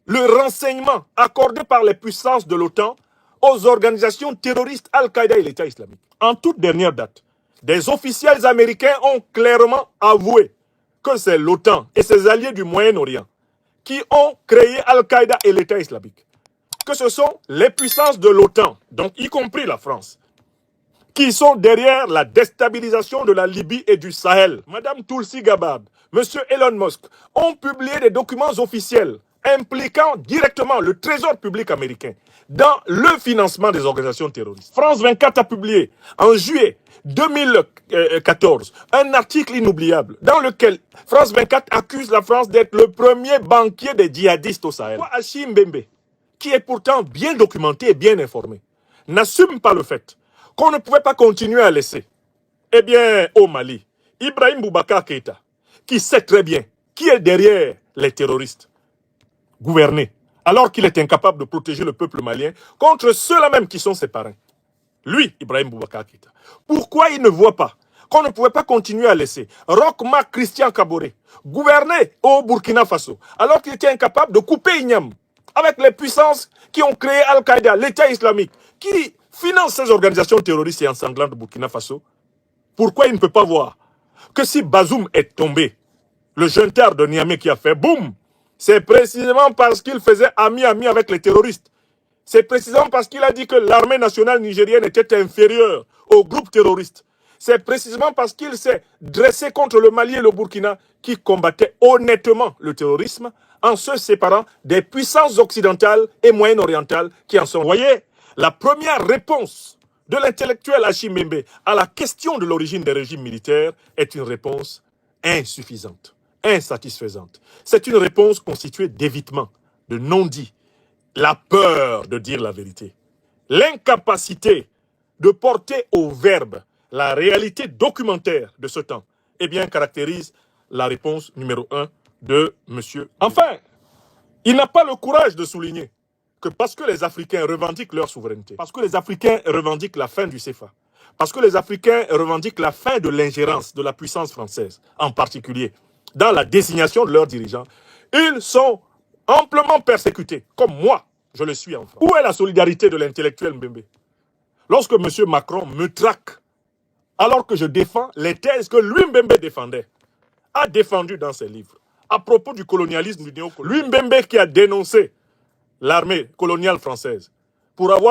le renseignement accordé par les puissances de l'OTAN aux organisations terroristes Al-Qaïda et l'État islamique. En toute dernière date, des officiels américains ont clairement avoué que c'est l'OTAN et ses alliés du Moyen-Orient qui ont créé Al-Qaïda et l'État islamique. Que ce sont les puissances de l'OTAN, donc y compris la France, qui sont derrière la déstabilisation de la Libye et du Sahel. Madame Tulsi Gabbard, Monsieur Elon Musk ont publié des documents officiels impliquant directement le trésor public américain dans le financement des organisations terroristes. France 24 a publié en juillet 2014 un article inoubliable dans lequel France 24 accuse la France d'être le premier banquier des djihadistes au Sahel. Achim Mbembe, qui est pourtant bien documenté et bien informé, n'assume pas le fait qu'on ne pouvait pas continuer à laisser. Eh bien, au Mali, Ibrahim Boubacar Keïta, qui sait très bien qui est derrière les terroristes, gouverner, alors qu'il est incapable de protéger le peuple malien contre ceux-là même qui sont ses parrains. Lui, Ibrahim Boubacar Keïta. Pourquoi il ne voit pas qu'on ne pouvait pas continuer à laisser Roch Marc Christian Kaboré gouverner au Burkina Faso, alors qu'il était incapable de couper Ignam avec les puissances qui ont créé Al-Qaïda, l'État islamique, qui finance ces organisations terroristes et ensanglantes de Burkina Faso? Pourquoi il ne peut pas voir que si Bazoum est tombé, le junteur de Niamey qui a fait boum, c'est précisément parce qu'il faisait ami-ami avec les terroristes. C'est précisément parce qu'il a dit que l'armée nationale nigérienne était inférieure au groupe terroriste. C'est précisément parce qu'il s'est dressé contre le Mali et le Burkina qui combattaient honnêtement le terrorisme en se séparant des puissances occidentales et moyen-orientales qui en sont. Vous voyez, la première réponse de l'intellectuel Achim Mbembe à la question de l'origine des régimes militaires est une réponse insuffisante, insatisfaisante. C'est une réponse constituée d'évitement, de non-dit, la peur de dire la vérité, l'incapacité de porter au verbe la réalité documentaire de ce temps, eh bien, caractérise la réponse numéro 1 de M. Enfin, il n'a pas le courage de souligner que parce que les Africains revendiquent leur souveraineté, parce que les Africains revendiquent la fin du CFA, parce que les Africains revendiquent la fin de l'ingérence de la puissance française, en particulier dans la désignation de leurs dirigeants, ils sont amplement persécutés, comme moi, je le suis en France. Où est la solidarité de l'intellectuel Mbembe? Lorsque M. Macron me traque, alors que je défends les thèses que lui, Mbembe, défendait, a défendu dans ses livres, à propos du colonialisme, du néocolonialisme. Lui, Mbembe, qui a dénoncé l'armée coloniale française pour avoir